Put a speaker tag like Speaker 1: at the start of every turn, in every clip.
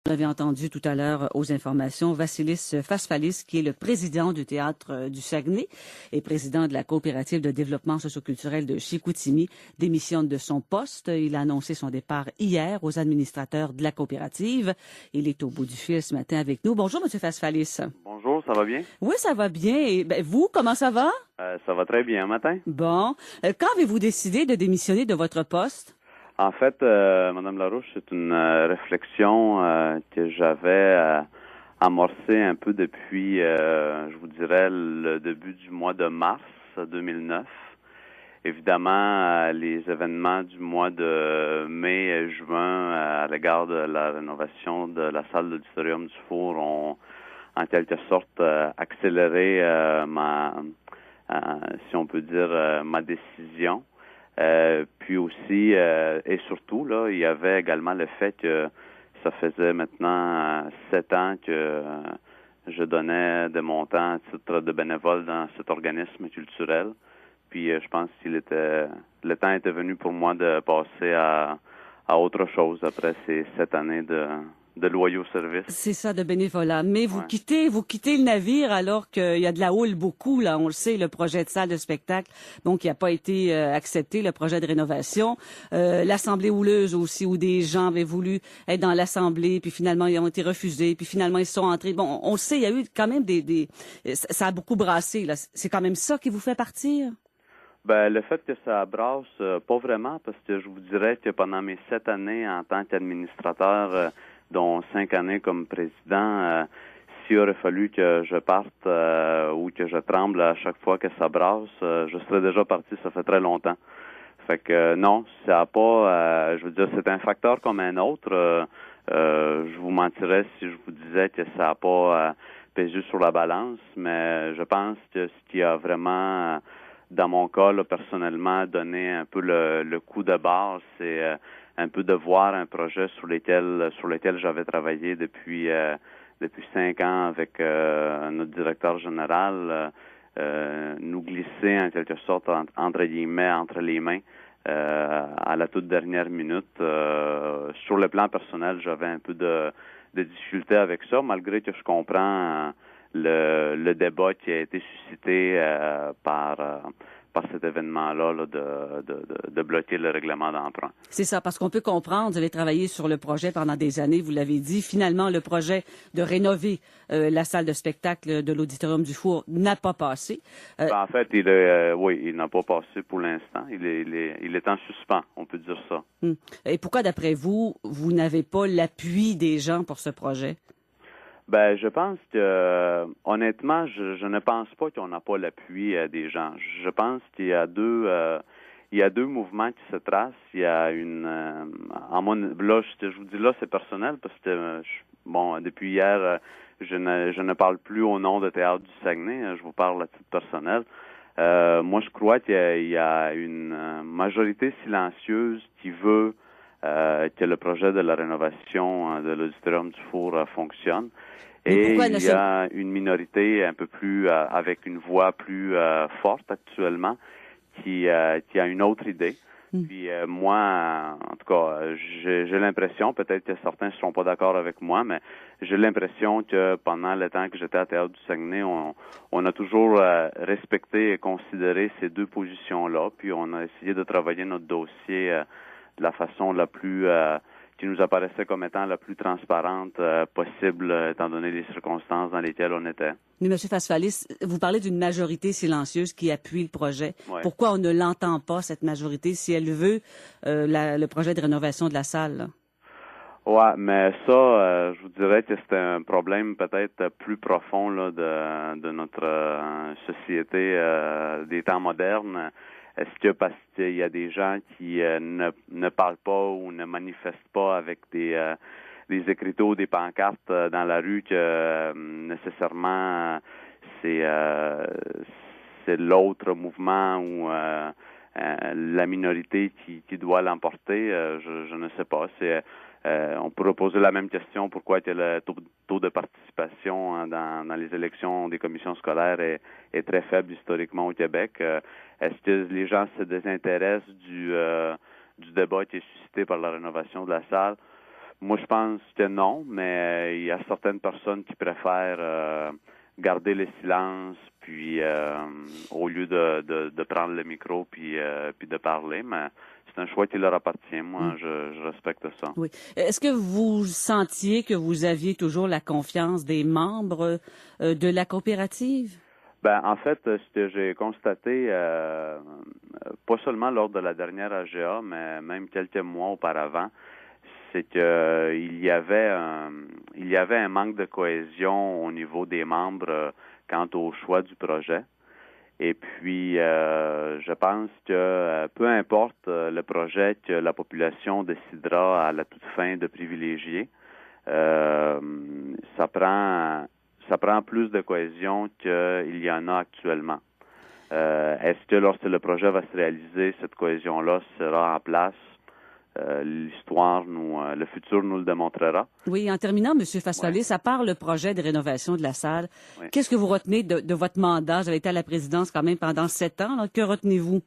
Speaker 1: Vous avez entendu tout à l'heure aux informations Vassilis Fasfalis, qui est le président du Théâtre du Saguenay et président de la coopérative de développement socioculturel de Chicoutimi, démissionne de son poste. Il a annoncé son départ hier aux administrateurs de la coopérative. Il est au bout du fil ce matin avec nous. Bonjour, Monsieur Fasfalis.
Speaker 2: Bonjour, ça va bien?
Speaker 1: Oui, ça va bien. Et vous, comment ça va?
Speaker 2: Ça va très bien, matin.
Speaker 1: Bon. Quand avez-vous décidé de démissionner de votre poste?
Speaker 2: En fait, Madame Larouche, c'est une réflexion que j'avais amorcée un peu depuis, je vous dirais, le début du mois de mars 2009. Évidemment, les événements du mois de mai et juin à l'égard de la rénovation de la salle d'auditorium du Four ont en quelque sorte accéléré si on peut dire, ma décision. Puis aussi, et surtout, là, il y avait également le fait que ça faisait maintenant 7 ans que je donnais de mon temps à titre de bénévole dans cet organisme culturel. Puis je pense qu'il était le temps était venu pour moi de passer à autre chose après ces 7 années de loyaux services.
Speaker 1: C'est ça, de bénévolat. Mais vous
Speaker 2: Ouais.
Speaker 1: quittez le navire alors qu'il y a de la houle beaucoup, là. On le sait, le projet de salle de spectacle, donc, qui n'a pas été accepté, le projet de rénovation. L'assemblée houleuse aussi, où des gens avaient voulu être dans l'assemblée, puis finalement, ils ont été refusés, puis finalement, ils sont entrés. Bon, on le sait, il y a eu quand même ça a beaucoup brassé, là. C'est quand même ça qui vous fait partir?
Speaker 2: Ben, le fait que ça brasse, pas vraiment, parce que je vous dirais que pendant mes 7 années en tant qu'administrateur, dont 5 années comme président, s'il aurait fallu que je parte ou que je tremble à chaque fois que ça brasse, je serais déjà parti, ça fait très longtemps. Fait que non, ça a pas, je veux dire, c'est un facteur comme un autre. Je vous mentirais si je vous disais que ça a pas pesé sur la balance, mais je pense que ce qui a vraiment dans mon cas, là, personnellement, donné un peu le coup de barre, c'est un peu de voir un projet sur lequel j'avais travaillé depuis 5 ans avec notre directeur général, nous glisser en quelque sorte entre guillemets entre les mains à la toute dernière minute. Sur le plan personnel, j'avais un peu de difficulté avec ça, malgré que je comprends le débat qui a été suscité par cet événement-là là, de bloquer le règlement d'emprunt.
Speaker 1: C'est ça, parce qu'on peut comprendre, vous avez travaillé sur le projet pendant des années, vous l'avez dit. Finalement, le projet de rénover la salle de spectacle de l'Auditorium du Four n'a pas passé.
Speaker 2: En fait, il n'a pas passé pour l'instant. Il est en suspens, on peut dire ça.
Speaker 1: Et pourquoi, d'après vous, vous n'avez pas l'appui des gens pour ce projet?
Speaker 2: Ben, je pense que, honnêtement, je ne pense pas qu'on n'a pas l'appui des gens. Je pense qu'il y a deux mouvements qui se tracent. Il y a là, je vous dis là, c'est personnel parce que, depuis hier, je ne parle plus au nom de Théâtre du Saguenay. Je vous parle à titre personnel. Moi, je crois qu'il y a une majorité silencieuse qui veut que le projet de la rénovation de l'Auditorium du Four fonctionne. Et il y a une minorité un peu plus, avec une voix plus forte actuellement, qui a une autre idée. Puis moi, en tout cas, j'ai l'impression, peut-être que certains ne seront pas d'accord avec moi, mais j'ai l'impression que pendant le temps que j'étais à Théâtre du Saguenay, on a toujours respecté et considéré ces deux positions-là. Puis on a essayé de travailler notre dossier de la façon la plus qui nous apparaissait comme étant la plus transparente possible, étant donné les circonstances dans lesquelles on était.
Speaker 1: Mais M. Fasfalis, vous parlez d'une majorité silencieuse qui appuie le projet.
Speaker 2: Ouais.
Speaker 1: Pourquoi on ne l'entend pas, cette majorité, si elle veut le projet de rénovation de la salle, là?
Speaker 2: Ouais, mais ça, je vous dirais que c'est un problème peut-être plus profond là, de notre société des temps modernes. Est-ce que parce qu'il y a des gens qui ne parlent pas ou ne manifestent pas avec des écriteaux ou des pancartes dans la rue que nécessairement c'est l'autre mouvement ou la minorité qui doit l'emporter? Je ne sais pas. On pourrait poser la même question, pourquoi que le taux de participation dans les élections des commissions scolaires est très faible historiquement au Québec. Est-ce que les gens se désintéressent du débat qui est suscité par la rénovation de la salle? Moi, je pense que non, mais il y a certaines personnes qui préfèrent garder le silence, puis au lieu de prendre le micro puis de parler, mais c'est un choix qui leur appartient. Moi, je respecte ça.
Speaker 1: Oui. Est-ce que vous sentiez que vous aviez toujours la confiance des membres de la coopérative?
Speaker 2: Ben, en fait, ce que j'ai constaté, pas seulement lors de la dernière AGA, mais même quelques mois auparavant, c'est que il y avait un manque de cohésion au niveau des membres quant au choix du projet. Et puis, je pense que peu importe le projet que la population décidera à la toute fin de privilégier, ça prend plus de cohésion qu'il y en a actuellement. Est-ce que lorsque le projet va se réaliser, cette cohésion-là sera en place? Le futur nous le démontrera.
Speaker 1: Oui, en terminant, M. Fasfalis, à part le projet de rénovation de la salle, qu'est-ce que vous retenez de votre mandat? Vous avez été à la présidence quand même pendant 7 ans. Là. Que retenez-vous?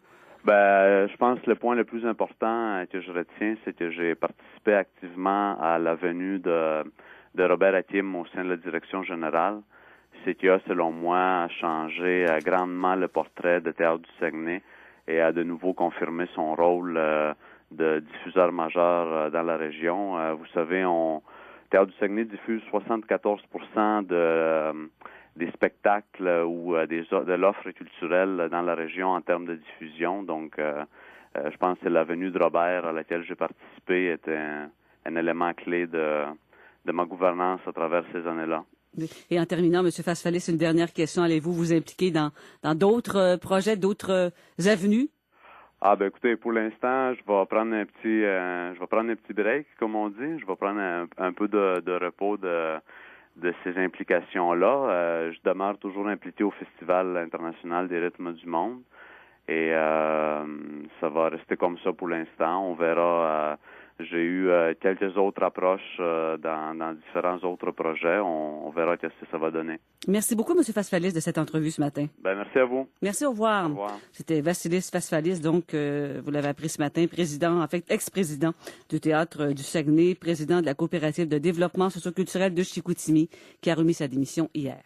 Speaker 2: Ben, je pense que le point le plus important que je retiens, c'est que j'ai participé activement à la venue de Robert Hakim au sein de la direction générale. C'est qui a, selon moi, changé grandement le portrait de Théâtre du Saguenay et a de nouveau confirmé son rôle de diffuseur majeur dans la région. Vous savez, Théâtre du Saguenay diffuse 74% des spectacles ou de l'offre culturelle dans la région en termes de diffusion. Donc, je pense que la venue de Robert à laquelle j'ai participé était un élément clé de ma gouvernance à travers ces années-là.
Speaker 1: Et en terminant, M. Fasfalis, une dernière question. Allez-vous vous impliquer dans d'autres projets, d'autres avenues?
Speaker 2: Ah ben écoutez, pour l'instant, je vais prendre un petit break, comme on dit. Je vais prendre un peu de repos de ces implications-là. Je demeure toujours impliqué au Festival international des rythmes du monde. Et ça va rester comme ça pour l'instant. On verra. J'ai eu quelques autres approches dans différents autres projets. On verra ce que ça va donner.
Speaker 1: Merci beaucoup, M. Fasfalis, de cette entrevue ce matin.
Speaker 2: Ben merci à vous.
Speaker 1: Merci, au revoir.
Speaker 2: Au revoir.
Speaker 1: C'était Vassilis Fasfalis, donc, vous l'avez appris ce matin, ex-président du Théâtre du Saguenay, président de la coopérative de développement socioculturel de Chicoutimi, qui a remis sa démission hier.